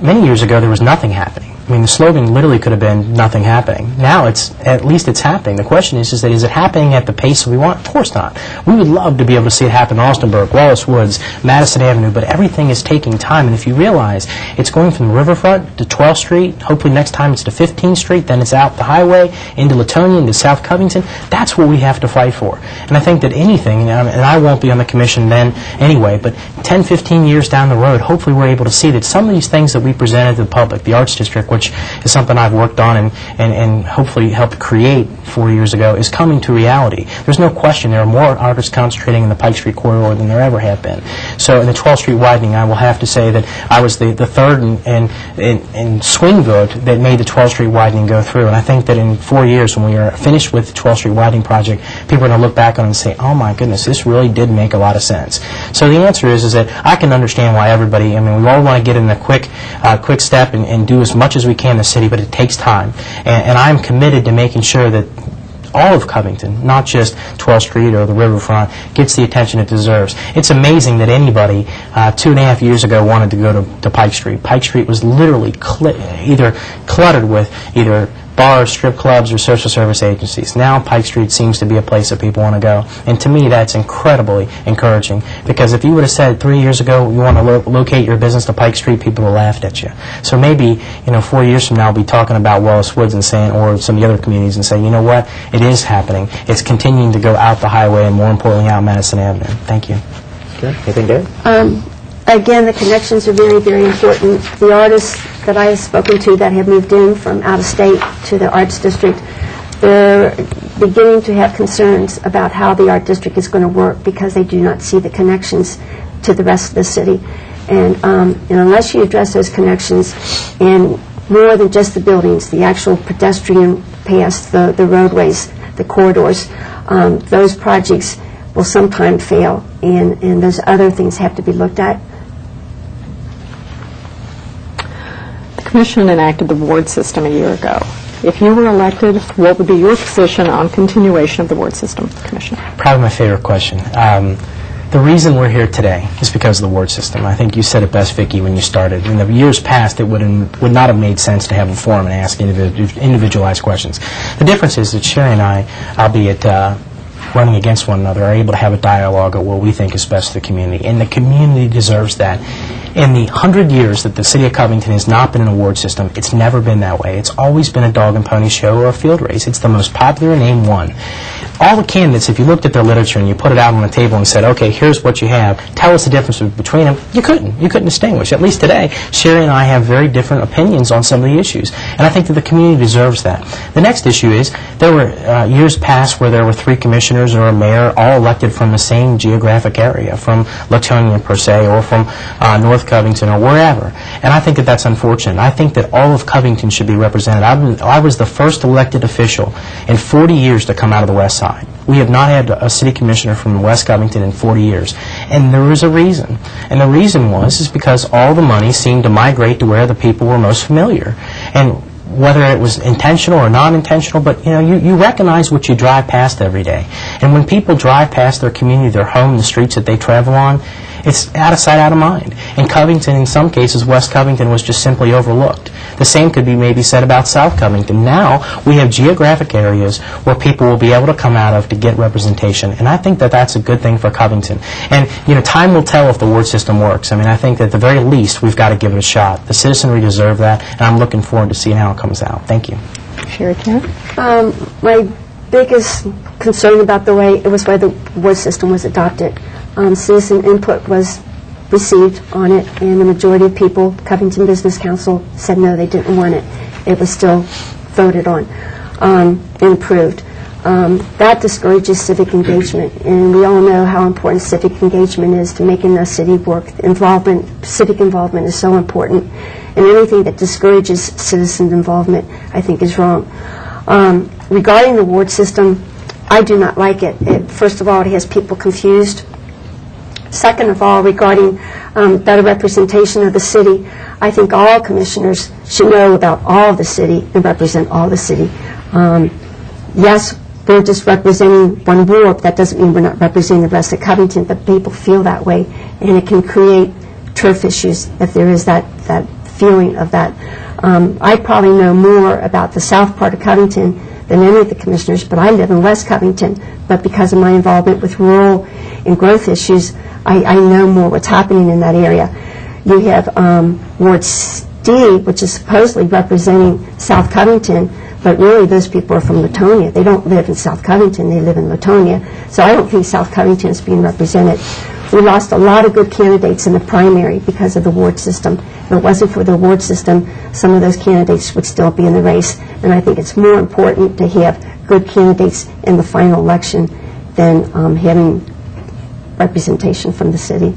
Many years ago, there was nothing happening. I mean, the slogan literally could have been nothing happening. Now, at least it's happening. The question is that is it happening at the pace we want? Of course not. We would love to be able to see it happen in Austinburg, Wallace Woods, Madison Avenue, but everything is taking time. And if you realize it's going from the riverfront to 12th Street, hopefully next time it's to 15th Street, then it's out the highway, into Latonia, into South Covington, that's what we have to fight for. And I think that anything, and I won't be on the commission then anyway, but 10, 15 years down the road, hopefully we're able to see that some of these things that we presented to the public, the Arts District, which is something I've worked on and hopefully helped create 4 years ago, is coming to reality. There's no question there are more artists concentrating in the Pike Street corridor than there ever have been. So in the 12th Street widening, I will have to say that I was the third in swing vote that made the 12th Street widening go through. And I think that in 4 years, when we are finished with the 12th Street widening project, people are going to look back on it and say, oh my goodness, this really did make a lot of sense. So the answer is that I can understand why everybody, I mean, we all want to get in a quick step and do as much as we can in the city, but it takes time. And I'm committed to making sure that all of Covington, not just 12th Street or the riverfront, gets the attention it deserves. It's amazing that anybody 2.5 years ago wanted to go to Pike Street. Pike Street was literally either cluttered with either bars, strip clubs, or social service agencies. Now Pike Street seems to be a place that people want to go. And to me, that's incredibly encouraging, because if you would have said 3 years ago you want to locate your business to Pike Street, people would have laughed at you. So maybe, 4 years from now, we'll be talking about Wallace Woods and saying, or some of the other communities, and say, you know what, it is happening. It's continuing to go out the highway and, more importantly, out Madison Avenue. Thank you. Okay. Anything, Dave? Again, the connections are very, very important. The artists that I have spoken to that have moved in from out of state to the Arts District, they're beginning to have concerns about how the Art District is going to work, because they do not see the connections to the rest of the city. And unless you address those connections, and more than just the buildings, the actual pedestrian paths, the roadways, the corridors, those projects will sometime fail, and those other things have to be looked at. The Commission enacted the ward system a year ago. If you were elected, what would be your position on continuation of the ward system, Commissioner? Probably my favorite question. The reason we're here today is because of the ward system. I think you said it best, Vicki, when you started. In the years past, it would not have made sense to have a forum and ask individualized questions. The difference is that Sherry and I, albeit running against one another, are able to have a dialogue at what we think is best for the community. And the community deserves that. In the 100 years that the city of Covington has not been an award system, it's never been that way. It's always been a dog and pony show or a field race. It's the most popular name won. All the candidates, if you looked at their literature and you put it out on the table and said, okay, here's what you have, tell us the difference between them, you couldn't distinguish. At least today, Sherry and I have very different opinions on some of the issues. And I think that the community deserves that. The next issue is, there were years past where there were 3 commissioners or a mayor all elected from the same geographic area, from Latonia per se, or from North Covington or wherever. And I think that that's unfortunate. I think that all of Covington should be represented. I was the first elected official in 40 years to come out of the West Side. We have not had a city commissioner from West Covington in 40 years. And there was a reason. And the reason is because all the money seemed to migrate to where the people were most familiar. And whether it was intentional or non-intentional, but you recognize what you drive past every day. And when people drive past their community, their home, the streets that they travel on, it's out of sight, out of mind. In Covington, in some cases, West Covington was just simply overlooked. The same could be maybe said about South Covington. Now, we have geographic areas where people will be able to come out of to get representation, and I think that that's a good thing for Covington. And, time will tell if the ward system works. I mean, I think that at the very least, we've got to give it a shot. The citizenry deserve that, and I'm looking forward to seeing how it comes out. Thank you. Sherry Karen? My biggest concern about the way the ward system was adopted. Citizen input was received on it, and the majority of people, Covington Business Council, said no, they didn't want it. It was still voted on. improved. That discourages civic engagement, and we all know how important civic engagement is to making the city work. Civic involvement is so important, and anything that discourages citizen involvement, I think, is wrong. Regarding the ward system, I do not like it. First of all, it has people confused. Second of all, regarding better representation of the city, I think all commissioners should know about all of the city and represent all the city. Yes, we're just representing one ward. That doesn't mean we're not representing the rest of Covington, but people feel that way, and it can create turf issues if there is that feeling of that. I probably know more about the south part of Covington than any of the commissioners, but I live in West Covington. But because of my involvement with rural and growth issues, I know more what's happening in that area. You have Ward D, which is supposedly representing South Covington, but really those people are from Latonia. They don't live in South Covington, they live in Latonia. So I don't think South Covington is being represented. We lost a lot of good candidates in the primary because of the ward system. If it wasn't for the ward system, some of those candidates would still be in the race. And I think it's more important to have good candidates in the final election than having representation from the city,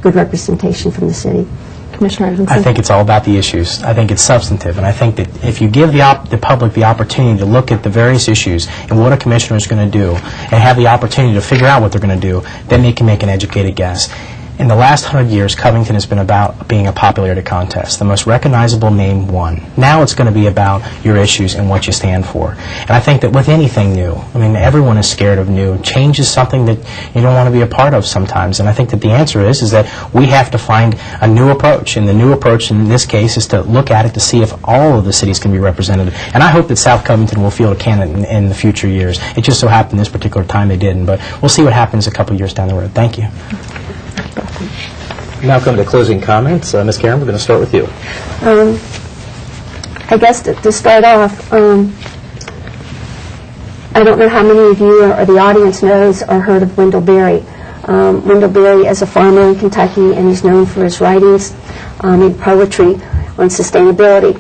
good representation from the city. Commissioner Edmondson? I think it's all about the issues. I think it's substantive, and I think that if you give the public the opportunity to look at the various issues and what a commissioner is going to do and have the opportunity to figure out what they're going to do, then they can make an educated guess. In the last 100 years, Covington has been about being a popularity contest. The most recognizable name won. Now it's going to be about your issues and what you stand for. And I think that with anything new, I mean, everyone is scared of new. Change is something that you don't want to be a part of sometimes. And I think that the answer is that we have to find a new approach. And the new approach in this case is to look at it to see if all of the cities can be represented. And I hope that South Covington will field a candidate in the future years. It just so happened this particular time they didn't. But we'll see what happens a couple years down the road. Thank you. Now come to closing comments. Ms. Karen, we're going to start with you. I guess to start off, I don't know how many of you or the audience knows or heard of Wendell Berry. Wendell Berry is a farmer in Kentucky, and he's known for his writings in poetry on sustainability.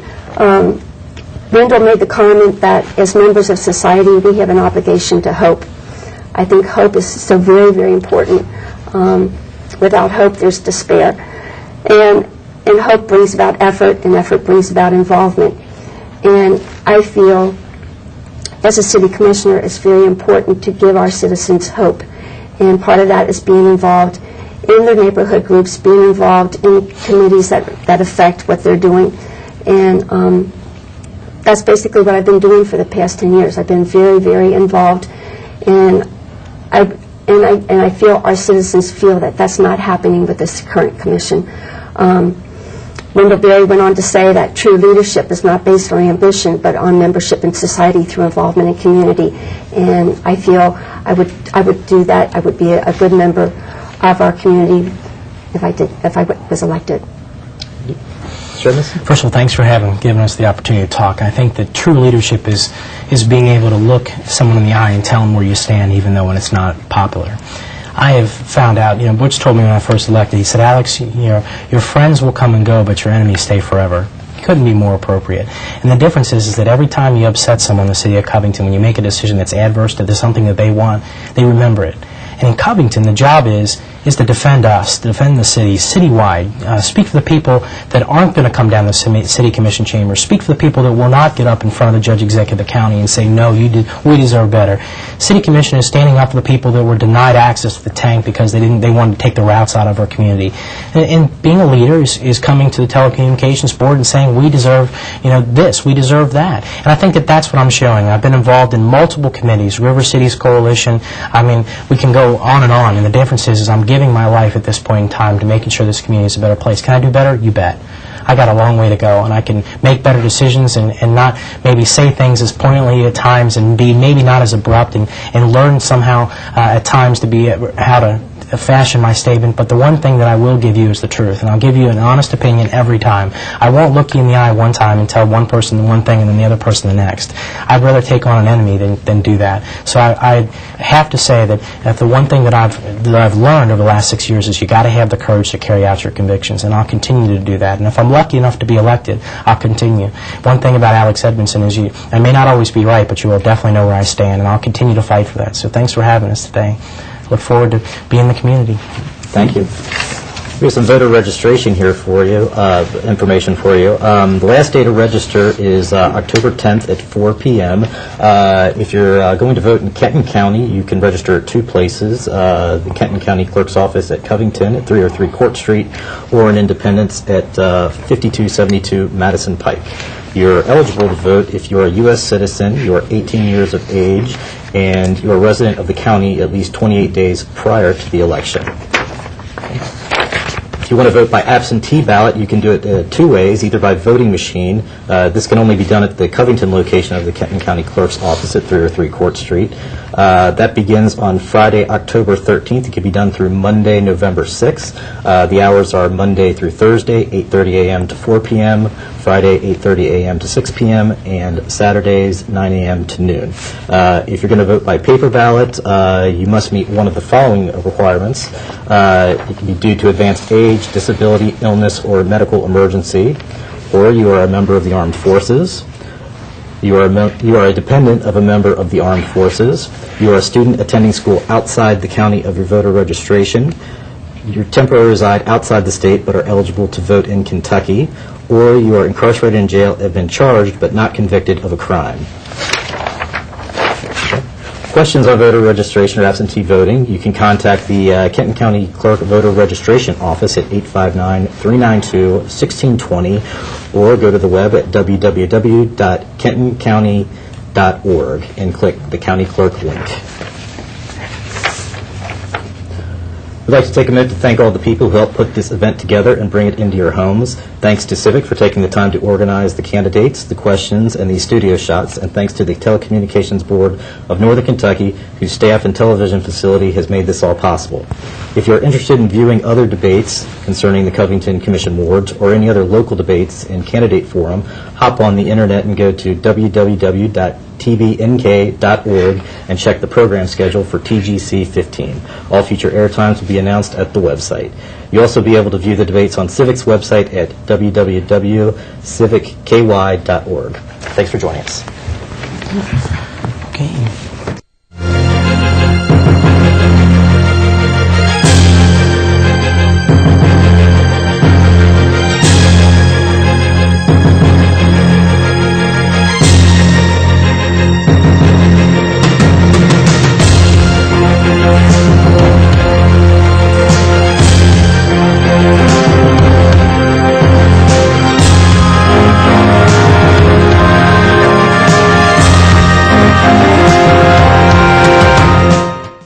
Wendell made the comment that as members of society, we have an obligation to hope. I think hope is so very, very important. Without hope, there's despair. And hope brings about effort, and effort brings about involvement. And I feel, as a city commissioner, it's very important to give our citizens hope. And part of that is being involved in their neighborhood groups, being involved in committees that affect what they're doing. And that's basically what I've been doing for the past 10 years. I've been very, very involved. And I feel our citizens feel that that's not happening with this current commission. Wendell Berry went on to say that true leadership is not based on ambition, but on membership in society through involvement in community. And I feel I would do that. I would be a good member of our community if I was elected. First of all, thanks for giving us the opportunity to talk. I think that true leadership is being able to look someone in the eye and tell them where you stand, even though when it's not popular. I have found out, Butch told me when I first elected, he said, Alex, your friends will come and go, but your enemies stay forever. Couldn't be more appropriate. And the difference is that every time you upset someone in the city of Covington, when you make a decision that's adverse to something that they want, they remember it. And in Covington, the job is to defend us, to defend the city, citywide. Speak for the people that aren't going to come down the city commission chamber. Speak for the people that will not get up in front of the judge executive of the county and say, no, we deserve better. City commission is standing up for the people that were denied access to the tank because they wanted to take the routes out of our community. And being a leader is coming to the Telecommunications board and saying, we deserve this, we deserve that. And I think that that's what I'm showing. I've been involved in multiple committees, River Cities Coalition. I mean, we can go on, and the difference is I'm giving my life at this point in time to making sure this community is a better place. Can I do better? You bet. I got a long way to go, and I can make better decisions and not maybe say things as poignantly at times and be maybe not as abrupt and learn somehow at times to be how to fashion my statement, but the one thing that I will give you is the truth, and I'll give you an honest opinion every time. I won't look you in the eye one time and tell one person one thing and then the other person the next. I'd rather take on an enemy than do that. So I have to say that the one thing that I've learned over the last 6 years is you got to have the courage to carry out your convictions, and I'll continue to do that. And if I'm lucky enough to be elected, I'll continue. One thing about Alex Edmondson is I may not always be right, but you will definitely know where I stand, and I'll continue to fight for that. So thanks for having us today. Look forward to being in the community. Thank you. We have some voter registration here for you, information for you. The last day to register is October 10th at 4 p.m. If you're going to vote in Kenton County, you can register at two places, the Kenton County Clerk's Office at Covington at 303 Court Street, or in Independence at 5272 Madison Pike. You're eligible to vote if you're a U.S. citizen, you're 18 years of age, and you're a resident of the county at least 28 days prior to the election. If you want to vote by absentee ballot, you can do it two ways, either by voting machine. This can only be done at the Covington location of the Kenton County Clerk's Office at 303 Court Street. That begins on Friday, October 13th. It can be done through Monday, November 6th. The hours are Monday through Thursday, 8:30 a.m. to 4 p.m., Friday, 8:30 a.m. to 6 p.m., and Saturdays, 9 a.m. to noon. If you're going to vote by paper ballot, you must meet one of the following requirements. It can be due to advanced age, disability, illness, or medical emergency, or you are a member of the armed forces. You are a dependent of a member of the armed forces. You are a student attending school outside the county of your voter registration. You temporarily reside outside the state but are eligible to vote in Kentucky, or you are incarcerated in jail and have been charged but not convicted of a crime. Questions on voter registration or absentee voting, you can contact the Kenton County Clerk Voter Registration Office at 859-392-1620, or go to the web at www.kentoncounty.org and click the County Clerk link. We'd like to take a minute to thank all the people who helped put this event together and bring it into your homes. Thanks to CIVIC for taking the time to organize the candidates, the questions, and these studio shots, and thanks to the Telecommunications Board of Northern Kentucky, whose staff and television facility has made this all possible. If you're interested in viewing other debates concerning the Covington Commission wards or any other local debates and candidate forum, hop on the internet and go to www.tbnk.org and check the program schedule for TGC 15. All future air times will be announced at the website. You'll also be able to view the debates on CIVIC's website at www.civicky.org. Thanks for joining us. Okay.